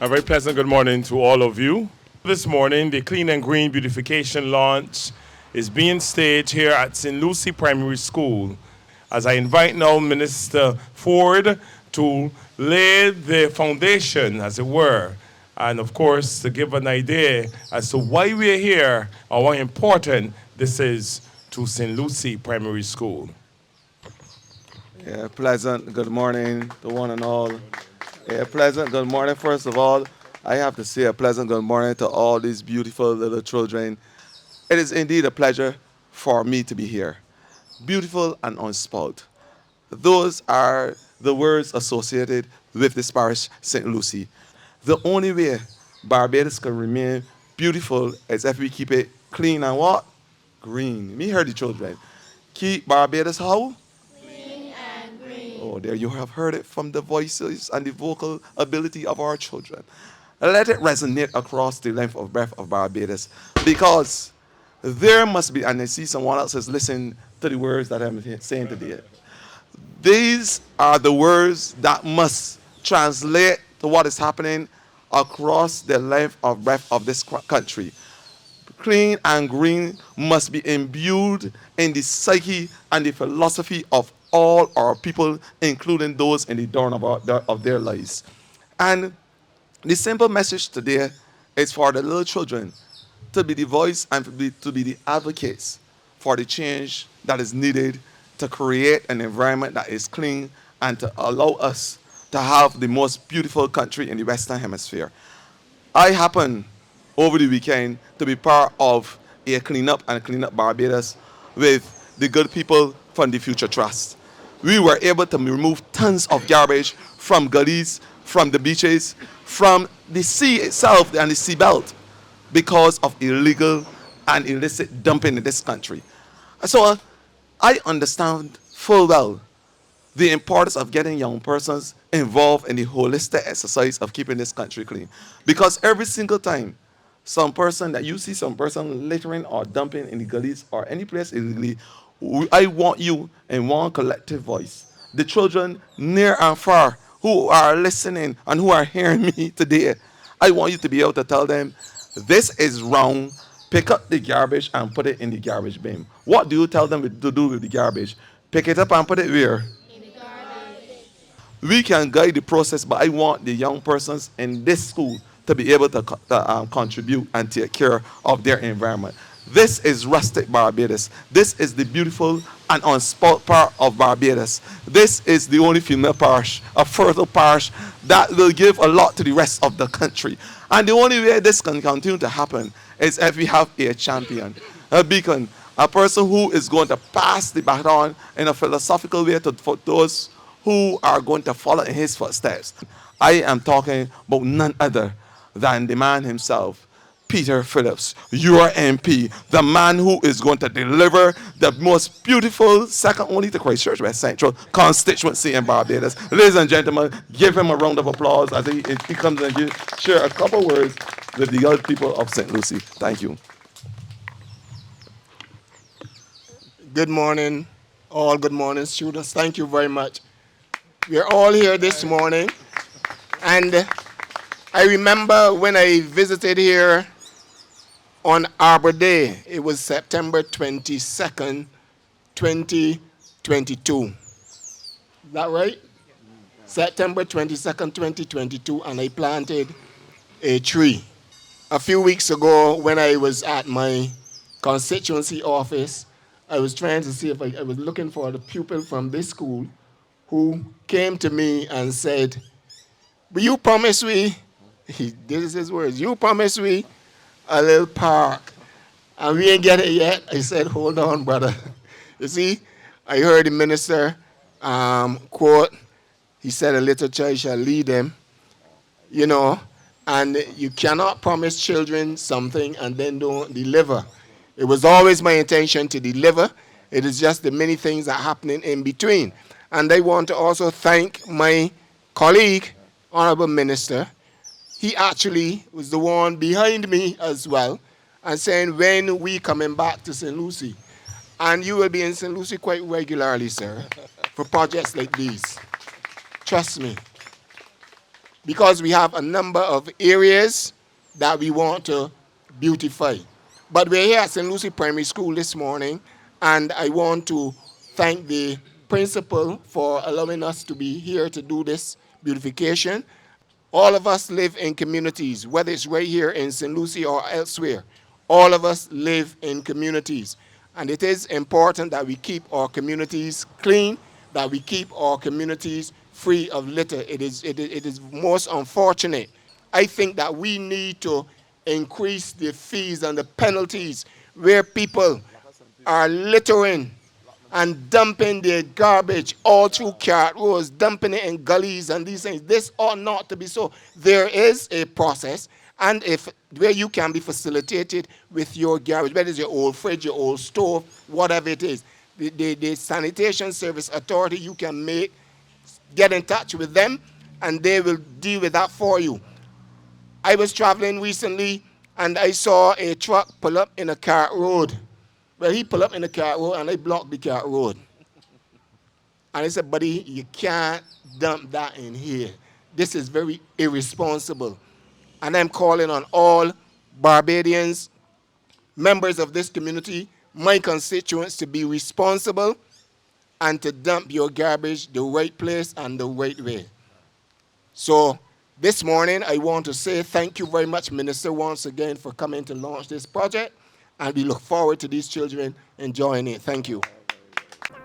A very pleasant good morning to all of you. This morning, the Clean and Green Beautification launch is being staged here at St. Lucie Primary School. As I invite now Minister Ford to lay the foundation, as it were, and of course to give an idea as to why we're here and how important this is to St. Lucie Primary School. Yeah, pleasant good morning to one and all. Yeah, pleasant good morning. First of all, I have to say a pleasant good morning to all these beautiful little children. It is indeed a pleasure for me to be here. Beautiful and unspoiled. Those are the words associated with this parish, St. Lucie. The only way Barbados can remain beautiful is if we keep it clean and what? Green. Me heard the children. Keep Barbados how? Oh, there you have heard it from the voices and the vocal ability of our children. Let it resonate across the length of breadth of Barbados, because there must be, and I see someone else has listened to the words that I'm saying today. These are the words that must translate to what is happening across the length of breadth of this country. Clean and green must be imbued in the psyche and the philosophy of all our people, including those in the dawn of their lives. And the simple message today is for the little children to be the voice and to be the advocates for the change that is needed to create an environment that is clean and to allow us to have the most beautiful country in the Western Hemisphere. I happen over the weekend to be part of a Clean Up Barbados with the good people from the Future Trust. We were able to remove tons of garbage from gullies, from the beaches, from the sea itself and the seabelt because of illegal and illicit dumping in this country. So I understand full well the importance of getting young persons involved in the holistic exercise of keeping this country clean. Because every single time some person littering or dumping in the gullies or any place illegally, I want you in one collective voice. The children near and far who are listening and who are hearing me today, I want you to be able to tell them, this is wrong. Pick up the garbage and put it in the garbage bin. What do you tell them to do with the garbage? Pick it up and put it where? We can guide the process, but I want the young persons in this school to be able to contribute and take care of their environment. This is rustic Barbados. This is the beautiful and unspoiled part of Barbados. This is the only female parish, a fertile parish that will give a lot to the rest of the country. And the only way this can continue to happen is if we have a champion, a beacon, a person who is going to pass the baton in a philosophical way for those who are going to follow in his footsteps. I am talking about none other than the man himself, Peter Phillips, your MP, the man who is going to deliver the most beautiful, second only to Christchurch West Central constituency in Barbados. Ladies and gentlemen, give him a round of applause as he comes and share a couple words with the young people of St. Lucie. Thank you. Good morning, all. Good morning, students. Thank you very much. We're all here this morning, and I remember when I visited here on Arbor Day. It was September 22nd, 2022. Is that right? September 22nd, 2022, and I planted a tree. A few weeks ago, when I was at my constituency office, I was trying to see if I was looking for the pupil from this school who came to me and said, "Will you promise me," this is his words, "you promise me a little park, and we ain't get it yet." I said, "Hold on, brother." You see, I heard the minister quote, he said, "A little child shall lead them," you know, and you cannot promise children something and then don't deliver. It was always my intention to deliver. It is just the many things that are happening in between. And I want to also thank my colleague, Honorable Minister. He actually was the one behind me as well, and saying, when we coming back to St. Lucie? And you will be in St. Lucie quite regularly, sir, for projects like these. Trust me. because we have a number of areas that we want to beautify. But we're here at St. Lucie Primary School this morning, and I want to thank the principal for allowing us to be here to do this beautification. All of us live in communities, whether it's right here in St. Lucie or elsewhere. All of us live in communities. And it is important that we keep our communities clean, that we keep our communities free of litter. It is most unfortunate. I think that we need to increase the fees and the penalties where people are littering and dumping their garbage all through Carrot Roads, dumping it in gullies and these things. This ought not to be so. There is a process, and where you can be facilitated with your garbage, whether it's your old fridge, your old stove, whatever it is. The Sanitation Service Authority, you can get in touch with them, and they will deal with that for you. I was traveling recently, and I saw a truck pull up in a Carrot Road. Well, he pulled up in the Carrot Road, and I blocked the Carrot Road. And I said, buddy, you can't dump that in here. This is very irresponsible. And I'm calling on all Barbadians, members of this community, my constituents, to be responsible and to dump your garbage the right place and the right way. So this morning, I want to say thank you very much, Minister, once again for coming to launch this project. And we look forward to these children enjoying it. Thank you.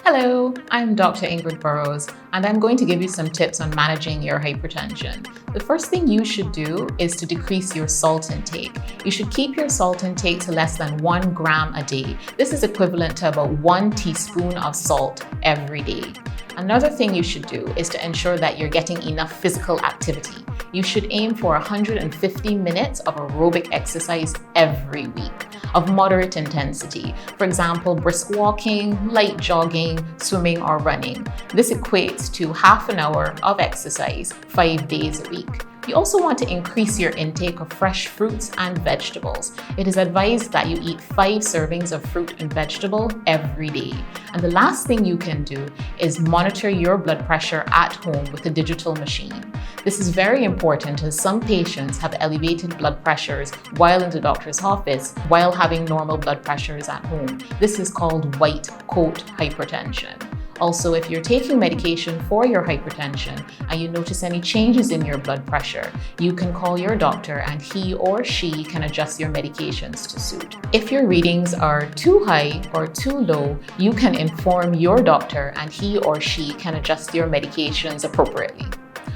Hello, I'm Dr. Ingrid Burrows, and I'm going to give you some tips on managing your hypertension. The first thing you should do is to decrease your salt intake. You should keep your salt intake to less than 1 gram a day. This is equivalent to about 1 teaspoon of salt every day. Another thing you should do is to ensure that you're getting enough physical activity. You should aim for 150 minutes of aerobic exercise every week of moderate intensity. For example, brisk walking, light jogging, swimming, or running. This equates to half an hour of exercise 5 days a week. You also want to increase your intake of fresh fruits and vegetables. It is advised that you eat 5 servings of fruit and vegetable every day. And the last thing you can do is monitor your blood pressure at home with a digital machine. This is very important as some patients have elevated blood pressures while in the doctor's office while having normal blood pressures at home. This is called white coat hypertension. Also, if you're taking medication for your hypertension and you notice any changes in your blood pressure, you can call your doctor and he or she can adjust your medications to suit. If your readings are too high or too low, you can inform your doctor and he or she can adjust your medications appropriately.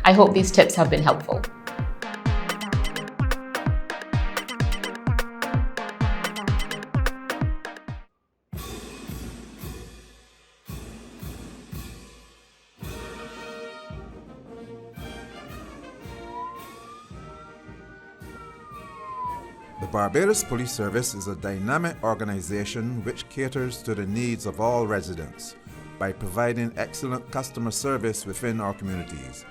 I hope these tips have been helpful. The Barbados Police Service is a dynamic organization which caters to the needs of all residents by providing excellent customer service within our communities.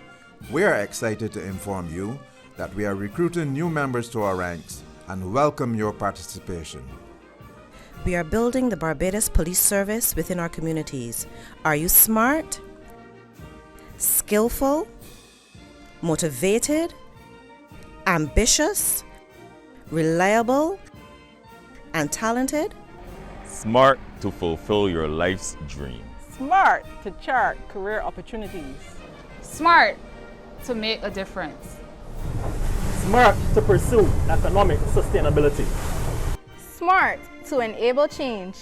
We are excited to inform you that we are recruiting new members to our ranks and welcome your participation. We are building the Barbados Police Service within our communities. Are you smart, skillful, motivated, ambitious, reliable, and talented? Smart to fulfill your life's dream. Smart to chart career opportunities. Smart to make a difference. Smart to pursue economic sustainability. Smart to enable change.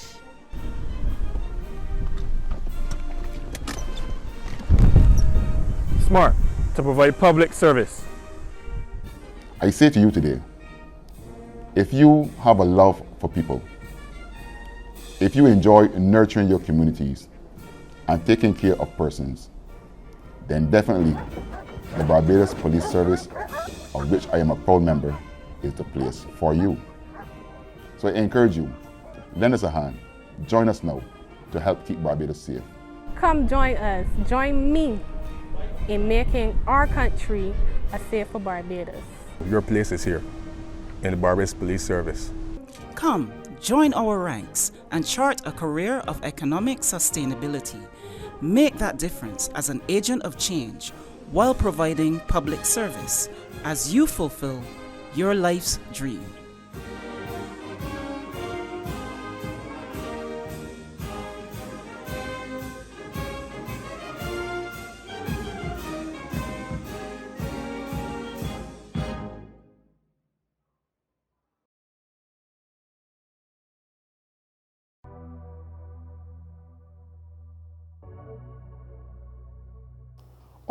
Smart to provide public service. I say to you today, if you have a love for people, if you enjoy nurturing your communities and taking care of persons, then definitely the Barbados Police Service, of which I am a proud member, is the place for you. So I encourage you, lend us a hand, join us now to help keep Barbados safe. Come join us, join me in making our country a safer Barbados. Your place is here in the Barbados Police Service. Come, join our ranks and chart a career of economic sustainability. Make that difference as an agent of change. while providing public service as you fulfill your life's dream.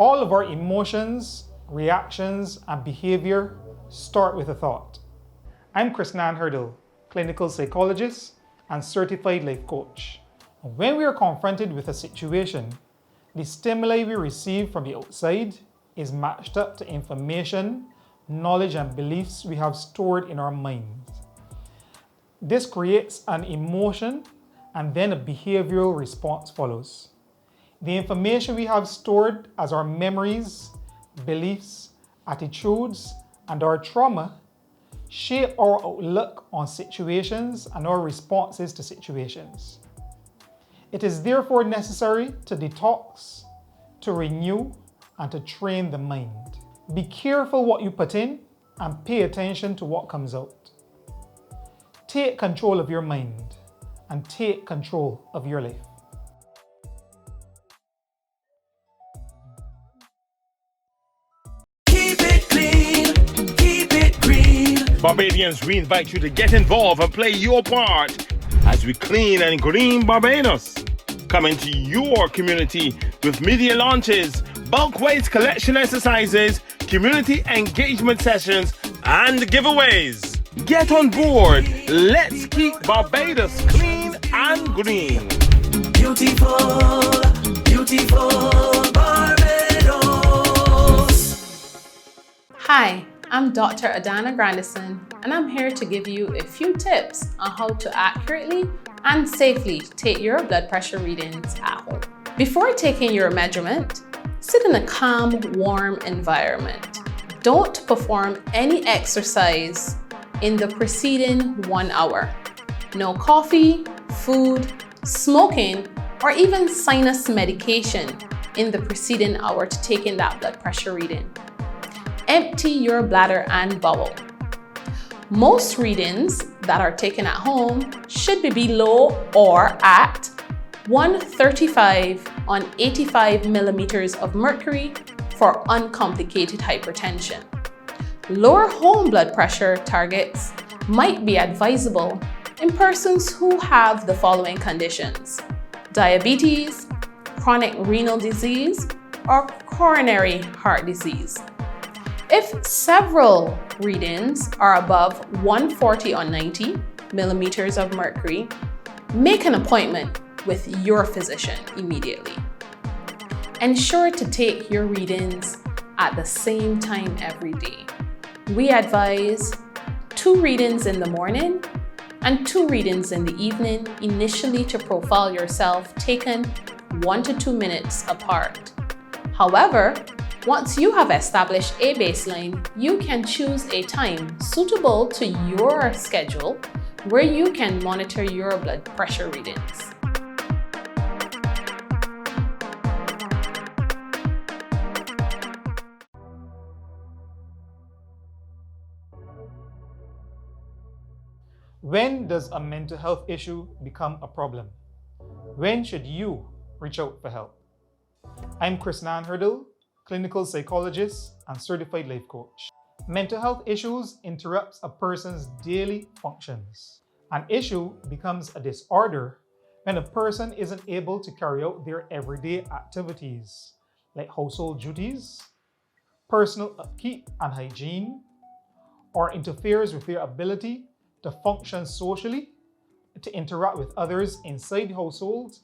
All of our emotions, reactions, and behavior start with a thought. I'm Krisnan Hurdle, clinical psychologist and certified life coach. When we are confronted with a situation, the stimuli we receive from the outside is matched up to information, knowledge, and beliefs we have stored in our minds. This creates an emotion, and then a behavioral response follows. The information we have stored as our memories, beliefs, attitudes, and our trauma shape our outlook on situations and our responses to situations. It is therefore necessary to detox, to renew, and to train the mind. Be careful what you put in and pay attention to what comes out. Take control of your mind and take control of your life. Barbadians, we invite you to get involved and play your part as we clean and green Barbados. Come into your community with media launches, bulk waste collection exercises, community engagement sessions, and giveaways. Get on board. Let's keep Barbados clean and green. Beautiful, beautiful Barbados. Hi, I'm Dr. Adana Grandison, and I'm here to give you a few tips on how to accurately and safely take your blood pressure readings at home. Before taking your measurement, sit in a calm, warm environment. Don't perform any exercise in the preceding 1 hour. No coffee, food, smoking, or even sinus medication in the preceding hour to taking that blood pressure reading. Empty your bladder and bowel. Most readings that are taken at home should be below or at 135 on 85 millimeters of mercury for uncomplicated hypertension. Lower home blood pressure targets might be advisable in persons who have the following conditions: diabetes, chronic renal disease, or coronary heart disease. If several readings are above 140 on 90 millimeters of mercury, make an appointment with your physician immediately. Ensure to take your readings at the same time every day. We advise 2 readings in the morning and 2 readings in the evening initially to profile yourself, taken 1 to 2 minutes apart. However, once you have established a baseline, you can choose a time suitable to your schedule where you can monitor your blood pressure readings. When does a mental health issue become a problem? When should you reach out for help? I'm Krisnan Hurdle, clinical psychologist and certified life coach. Mental health issues interrupt a person's daily functions. An issue becomes a disorder when a person isn't able to carry out their everyday activities like household duties, personal upkeep and hygiene, or interferes with their ability to function socially, to interact with others inside the household,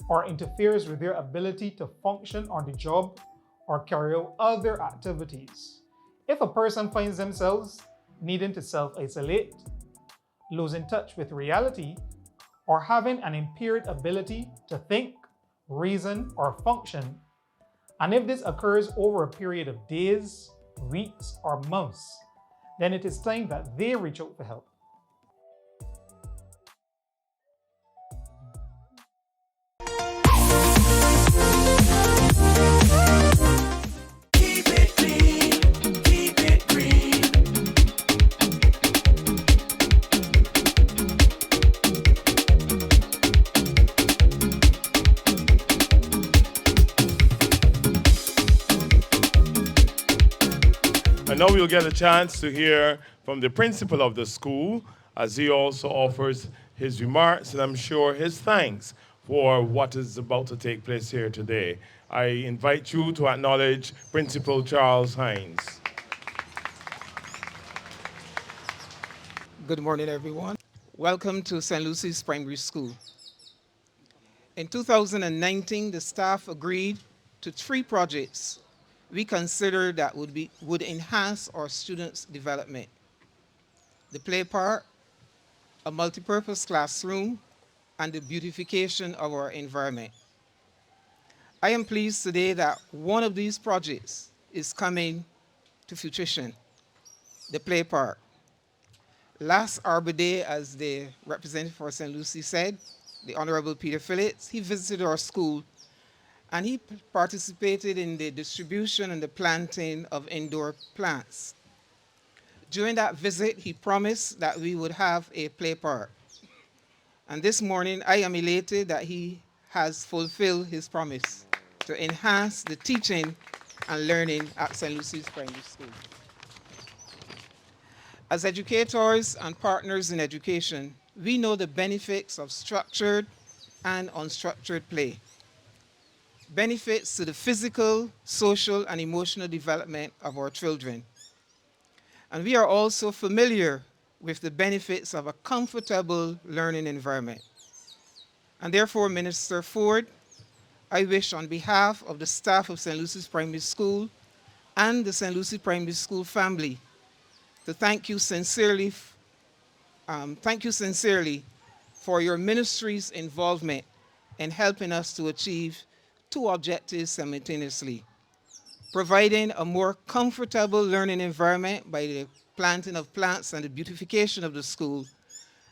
or interferes with their ability to function on the job or carry out other activities. If a person finds themselves needing to self-isolate, losing touch with reality, or having an impaired ability to think, reason, or function, and if this occurs over a period of days, weeks, or months, then it is time that they reach out for help. now we'll get a chance to hear from the principal of the school as he also offers his remarks and I'm sure his thanks for what is about to take place here today. I invite you to acknowledge Principal Charles Hines. Good morning, everyone. Welcome to St. Lucy's Primary School. In 2019, the staff agreed to 3 projects we considered that would enhance our students' development. The play park, a multipurpose classroom, and the beautification of our environment. I am pleased today that one of these projects is coming to fruition, the play park. Last Arbor Day, as the representative for St. Lucie said, the Honorable Peter Phillips, he visited our school and he participated in the distribution and the planting of indoor plants. During that visit, he promised that we would have a play park. And this morning, I am elated that he has fulfilled his promise to enhance the teaching and learning at St. Lucy's Primary School. As educators and partners in education, we know the benefits of structured and unstructured play. Benefits to the physical, social, and emotional development of our children. And we are also familiar with the benefits of a comfortable learning environment. And therefore, Minister Ford, I wish on behalf of the staff of St. Lucy's Primary School and the St. Lucie Primary School family to thank you sincerely for your ministry's involvement in helping us to achieve 2 objectives simultaneously: providing a more comfortable learning environment by the planting of plants and the beautification of the school,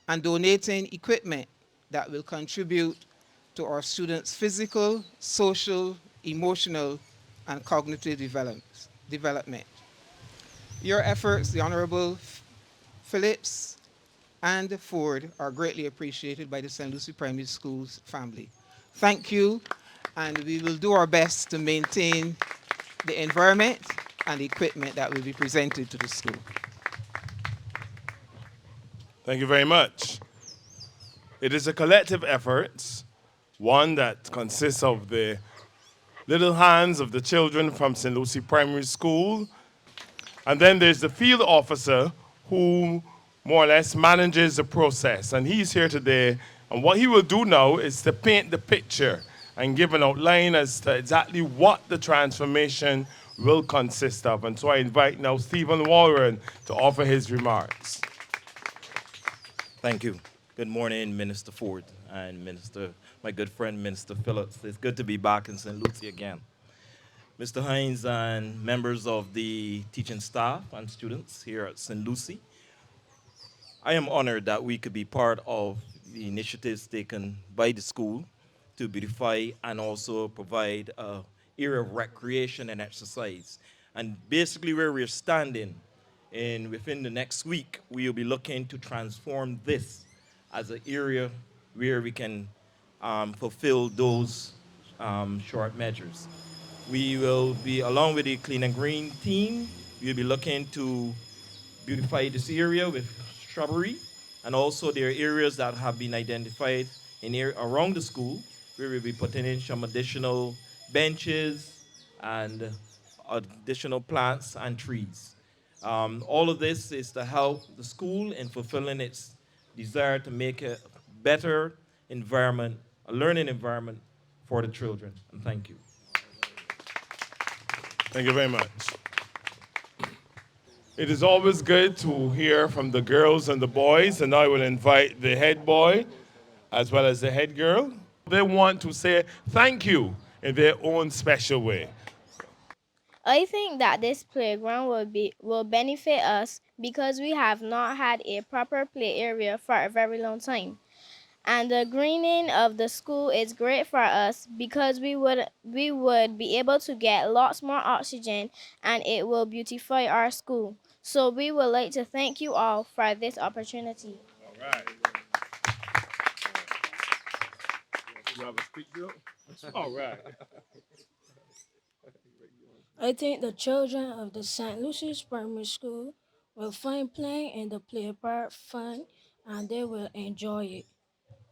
and donating equipment that will contribute to our students' physical, social, emotional, and cognitive development. Your efforts, the Honorable Phillips and Ford, are greatly appreciated by the St. Lucie Primary School's family. Thank you, and we will do our best to maintain the environment and the equipment that will be presented to the school. Thank you very much. It is a collective effort, one that consists of the little hands of the children from St. Lucie Primary School, and then there's the field officer who more or less manages the process, and he's here today, and what he will do now is to paint the picture and give an outline as to exactly what the transformation will consist of. And so I invite now Stephen Walren to offer his remarks. Thank you. Good morning, Minister Ford and my good friend, Minister Phillips. It's good to be back in St. Lucie again. Mr. Hines and members of the teaching staff and students here at St. Lucie, I am honored that we could be part of the initiatives taken by the school to beautify and also provide an area of recreation and exercise. And basically where we're standing, within the next week, we will be looking to transform this as an area where we can fulfill those short measures. We will be, along with the Clean and Green team, we'll be looking to beautify this area with shrubbery, and also there are areas that have been identified around the school where we'll be putting in some additional benches and additional plants and trees. All of this is to help the school in fulfilling its desire to make a better environment, a learning environment for the children. And thank you. Thank you very much. It is always good to hear from the girls and the boys, and I will invite the head boy as well as the head girl. They want to say thank you in their own special way. I think that this playground will benefit us because we have not had a proper play area for a very long time. And the greening of the school is great for us because we would be able to get lots more oxygen, and it will beautify our school. So we would like to thank you all for this opportunity. All right. You have a speak, Bill? All right. I think the children of the St. Lucy's Primary School will find playing in the play part fun and they will enjoy it.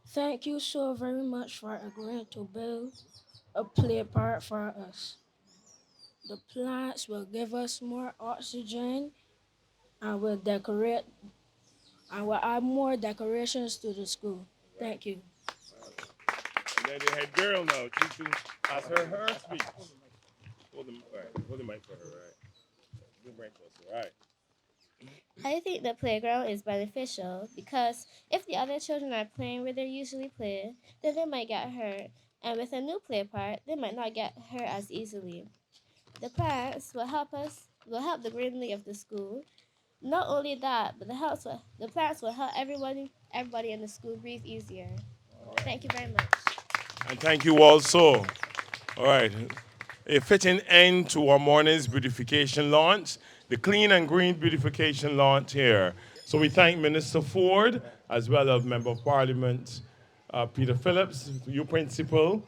Thank you so very much for agreeing to build a play part for us. The plants will give us more oxygen and will decorate and will add more decorations to the school. Thank you. And then the head girl now, she to ask her speech. Hold the mic for her, right? Good mic for her, right? I think the playground is beneficial because if the other children are playing where they usually play, then they might get hurt. And with a new play part, they might not get hurt as easily. The plants will help the greenery of the school. Not only that, but the plants will help everybody in the school breathe easier. Thank you very much. And thank you also. All right. A fitting end to our morning's beautification launch, the Clean and Green beautification launch here. So we thank Minister Ford, as well as Member of Parliament Peter Phillips, your principal,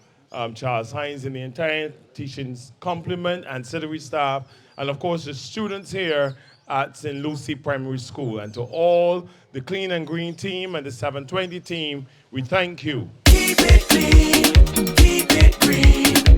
Charles Hines, and the entire teaching complement, ancillary staff, and of course the students here at St. Lucie Primary School. And to all the Clean and Green team and the 720 team, we thank you. Keep it clean, keep it green.